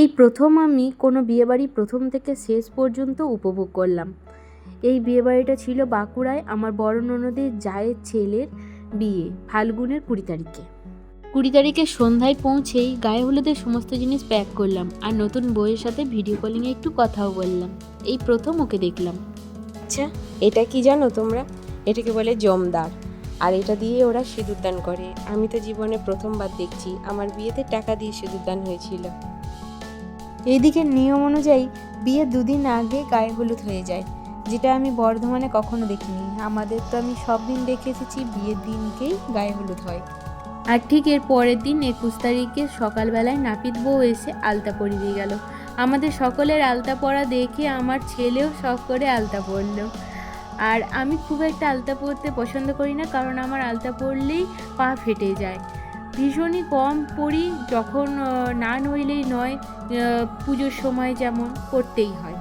এই প্রথম আমি কোনো বিয়েবাড়ি প্রথম থেকে শেষ পর্যন্ত উপভোগ করলাম। এই বিয়েবাড়িটা ছিল বাঁকুড়ায় আমার বড় ননদের জায়ের ছেলের বিয়ে, ফাল্গুনের 20 তারিখে। 20 তারিখে সন্ধ্যায় পৌঁছেই গায়ে হলুদের সমস্ত জিনিস প্যাক করলাম আর নতুন বউয়ের সাথে ভিডিও কলিংয়ে একটু কথাও বললাম। এই প্রথম ওকে দেখলাম। আচ্ছা, এটা কি জানো তোমরা? এটাকে বলে জমদার, আর এটা দিয়ে ওরা সিঁদুরদান করে। আমি তো জীবনে প্রথমবার দেখছি। আমার বিয়েতে টাকা দিয়ে সিঁদুরদান হয়েছিল। এইদিকে নিয়ম অনুযায়ী বিয়ের 2 দিন আগে গায়ে হলুদ হয়ে যায়, যেটা আমি বর্ধমানে কখনো দেখিনি। আমাদের তো আমি সব দিন দেখে এসেছি বিয়ের দিনকেই গায়ে হলুদ হয়। আর ঠিক এর পরের দিন 21 তারিখে সকালবেলায় নাপিত বউ এসে আলতা পরিয়ে দিয়ে গেল। আমাদের সকলের আলতা পরা দেখে আমার ছেলেও শখ করে আলতা পরলো। আর আমি খুব একটা আলতা পরতে পছন্দ করি না, কারণ আমার আলতা পরলেই পা ফেটে যায়। ভীষণই কম পরি, যখন না নইলেই নয়, পুজোর সময় যেমন করতেই হয়।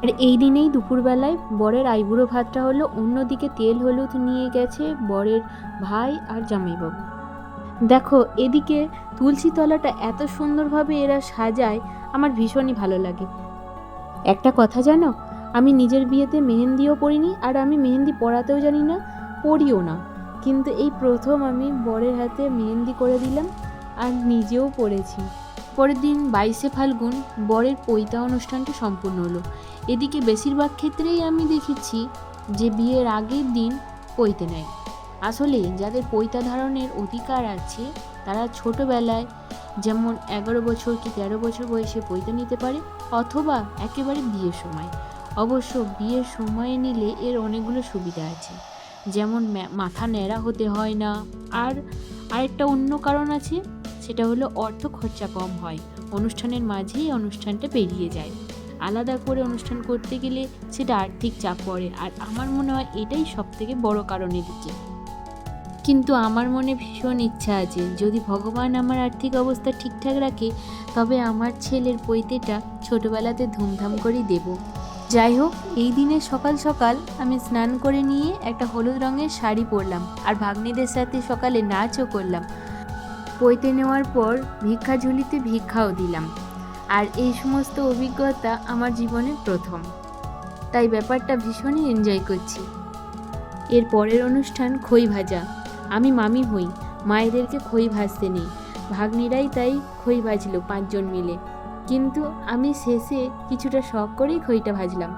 আর এই দিনেই দুপুরবেলায় বরের আইবুড়ো ভাতটা হলো, অন্যদিকে তেল হলুদ নিয়ে গেছে বরের ভাই আর জামাইবাবু। দেখো এদিকে তুলসী তলাটা এত সুন্দরভাবে এরা সাজায়, আমার ভীষণই ভালো লাগে। একটা কথা জানো, আমি নিজের বিয়েতে মেহেন্দিও পরিনি, আর আমি মেহেন্দি পরাতেও জানি না, পরিও না। কিন্তু এই প্রথম আমি বরের হাতে মেহেন্দি করে দিলাম আর নিজেও পরেছি। পরের দিন 22শে ফাল্গুন বরের পৈতা অনুষ্ঠানটা সম্পূর্ণ হলো। এদিকে বেশিরভাগ ক্ষেত্রেই আমি দেখেছি যে বিয়ের আগের দিন পৈতে নেয়। আসলে যাদের পৈতা ধারণের অধিকার আছে তারা ছোটোবেলায়, যেমন 11 বছর কি 13 বছর বয়সে পৈতা নিতে পারে, অথবা একেবারে বিয়ের সময়। অবশ্য বিয়ের সময়ে নিলে এর অনেকগুলো সুবিধা আছে, যেমন মাথা ন্যাড়া হতে হয় না, আর আরেকটা অন্য কারণ আছে, সেটা হলো অর্থ খরচা কম হয়, অনুষ্ঠানের মাঝেই অনুষ্ঠানটা পেরিয়ে যায়। আলাদা করে অনুষ্ঠান করতে গেলে সেটা আর্থিক চাপ পড়ে, আর আমার মনে হয় এটাই সবথেকে বড় কারণ এদিকে। কিন্তু আমার মনে ভীষণ ইচ্ছা আছে, যদি ভগবান আমার আর্থিক অবস্থা ঠিকঠাক রাখে তবে আমার ছেলের পৈতেটা ছোটোবেলাতে ধুমধাম করেই দেব। যাই হোক, এই দিনে সকাল সকাল আমি স্নান করে নিয়ে একটা হলুদ রঙের শাড়ি পরলাম আর ভাগ্নিদের সাথে সকালে নাচও করলাম। পৈতে নেওয়ার পর ভিক্ষা ঝুলিতে ভিক্ষাও দিলাম। আর এই সমস্ত অভিজ্ঞতা আমার জীবনের প্রথম, তাই ব্যাপারটা ভীষণই এনজয় করছি। এর পরের অনুষ্ঠান খই ভাজা। আমি মামি হই, মায়েদেরকে খই ভাজতে নেই, ভাগ্নিরাই তাই খই ভাজলো 5 জন মিলে। কিন্তু আমি শেষে কিছুটা শখ করেই খইটা ভাজলাম।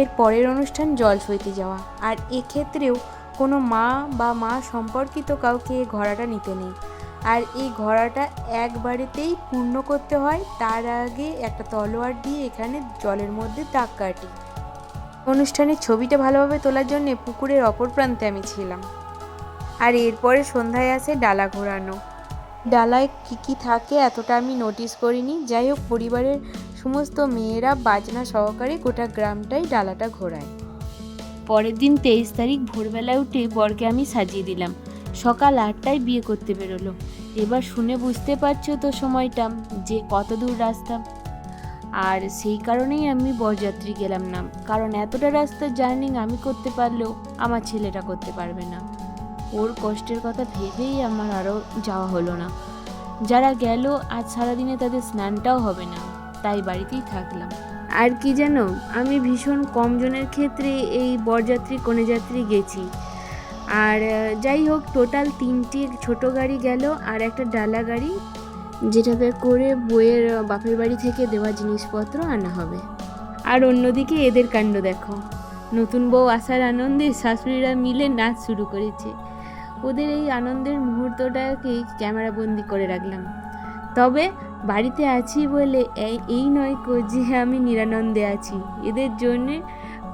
এর পরের অনুষ্ঠান জল সইতে যাওয়া, আর এক্ষেত্রেও কোনো মা বা মা সম্পর্কিত কাউকে ঘোড়াটা নিতে নেই। আর এই ঘোড়াটা একবারেতেই পূর্ণ করতে হয়, তার আগে একটা তলোয়ার দিয়ে এখানে জলের মধ্যে দাগ কাটি। অনুষ্ঠানের ছবিটা ভালোভাবে তোলার জন্য পুকুরের অপর প্রান্তে আমি ছিলাম। আর এরপরে সন্ধ্যায় আসে ডালা ঘোরানো। ডালায় কী থাকে এতটা আমি নোটিস করিনি। যাই হোক, পরিবারের সমস্ত মেয়েরা বাজনা সহকারে গোটা গ্রামটাই ডালাটা ঘোরায়। পরের দিন 23 তারিখ ভোরবেলায় উঠে বরকে আমি সাজিয়ে দিলাম। সকাল 8টায় বিয়ে করতে বেরোলো। এবার শুনে বুঝতে পারছো তো সময়টা যে কত দূর রাস্তা। আর সেই কারণেই আমি বরযাত্রী গেলাম না, কারণ এতটা রাস্তার জার্নি আমি করতে পারলেও আমার ছেলেটা করতে পারবে না। ওর কষ্টের কথা ভেবেই আমার আরও যাওয়া হলো না। যারা গেল আজ সারাদিনে তাদের স্নানটাও হবে না, তাই বাড়িতেই থাকলাম। আর কি জানো, আমি ভীষণ কম জনের ক্ষেত্রে এই বরযাত্রী কনেযাত্রী গেছি। আর যাই হোক, টোটাল 3টে ছোটো গাড়ি গেল আর একটা ডালা গাড়ি, যেটাতে করে বইয়ের বাপের বাড়ি থেকে দেওয়া জিনিসপত্র আনা হবে। আর অন্যদিকে এদের কাণ্ড দেখো, নতুন বউ আসার আনন্দে শাশুড়িরা মিলে নাচ শুরু করেছে। ওদের এই আনন্দের মুহূর্তটাকে ক্যামেরাবন্দি করে রাখলাম। তবে বাড়িতে আছি বলে এই নয় যে আমি নিরানন্দে আছি, এদের জন্যে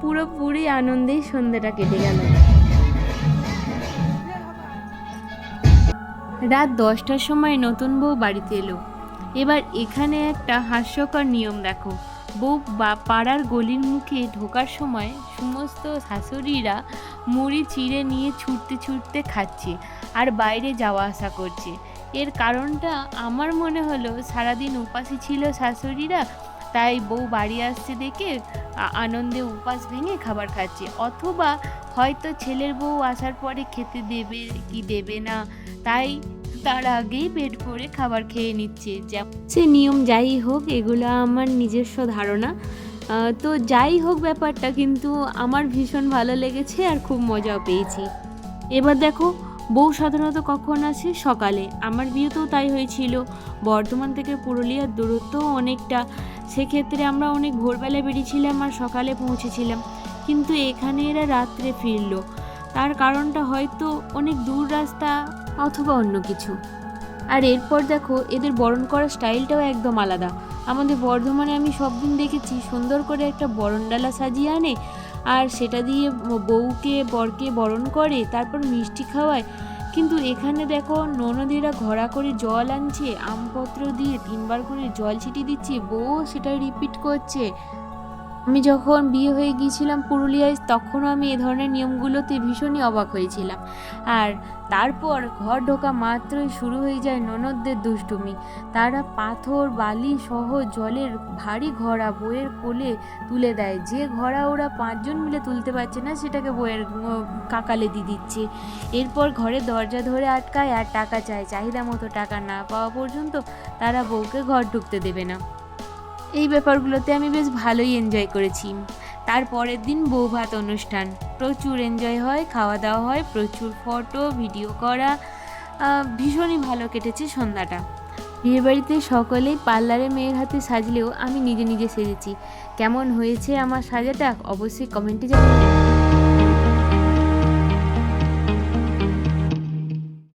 পুরোপুরি আনন্দেই সন্ধ্যাটা কেটে গেল। রাত 10টার সময় নতুন বউ বাড়িতে এলো। এবার এখানে একটা হাস্যকর নিয়ম দেখো, বউ পাড়ার গলির মুখে ঢোকার সময় সমস্ত শাশুড়িরা মুড়ি চিড়ে নিয়ে ছুটতে ছুটতে খাচ্ছে আর বাইরে যাওয়া আসা করছে। এর কারণটা আমার মনে হলো সারাদিন উপাসী ছিল শাশুড়িরা, তাই বউ বাড়ি আসছে দেখে আনন্দে উপাস ভেঙে খাবার খাচ্ছে, অথবা হয়তো ছেলের বউ আসার পরে খেতে দেবে কি দেবে না, তাই তার আগেই পেট ভরে খাবার খেয়ে নিচ্ছে। সে নিয়ম যাই হোক, এগুলো আমার নিজস্ব ধারণা। তো যাই হোক ব্যাপারটা, কিন্তু আমার ভীষণ ভালো লেগেছে আর খুব মজাও পেয়েছি। এবার দেখো, বউ সাধারণত কখন আসে? সকালে। আমার বিয়েতেও তাই হয়েছিল। বর্ধমান থেকে পুরুলিয়ার দূরত্বও অনেকটা, সেক্ষেত্রে আমরা অনেক ভোরবেলায় বেরিয়েছিলাম আর সকালে পৌঁছেছিলাম, কিন্তু এখানে এরা রাত্রে ফিরলো। তার কারণটা হয়তো অনেক দূর রাস্তা অথবা অন্য কিছু। আর এরপর দেখো, এদের বরণ করার স্টাইলটাও একদম আলাদা। আমাদের বর্ধমানে আমি সব দিন দেখেছি সুন্দর করে একটা বরণডালা সাজিয়ে আনে আর সেটা দিয়ে বউকে বরকে বরণ করে, তারপর মিষ্টি খাওয়ায়। কিন্তু এখানে দেখো, ননদেরা ঘোড়া করে জল আনছে, আমপত্র দিয়ে 3বার করে জল ছিটিয়ে দিচ্ছে, বউ সেটা রিপিট করছে। আমি যখন বিয়ে হয়ে গিয়েছিলাম পুরুলিয়ায়, তখনও আমি এ ধরনের নিয়মগুলোতে ভীষণই অবাক হয়েছিলাম। আর তারপর ঘর ঢোকা মাত্রই শুরু হয়ে যায় ননদদের দুষ্টুমি। তারা পাথর বালি সহ জলের ভারী ঘড়া বউয়ের কোলে তুলে দেয়। যে ঘড়া ওরা 5 জন মিলে তুলতে পারছে না, সেটাকে বউয়ের কাকালে দিয়ে দিচ্ছে। এরপর ঘরের দরজা ধরে আটকায় আর টাকা চায়। চাহিদা মতো টাকা না পাওয়া পর্যন্ত তারা বউকে ঘর ঢুকতে দেবে না। এই ব্যাপারগুলোতে আমি বেশ ভালোই এনজয় করেছি। তার পরের দিন বৌভাত অনুষ্ঠান, প্রচুর এনজয় হয়, খাওয়া দাওয়া হয়, প্রচুর ফটো ভিডিও করা, ভীষণই ভালো কেটেছে সন্ধ্যাটা। বিয়েবাড়িতে সকলেই পার্লারে মেয়ের হাতে সাজলেও আমি নিজে নিজে সেজেছি। কেমন হয়েছে আমার সাজাটা অবশ্যই কমেন্টে জানাবেন।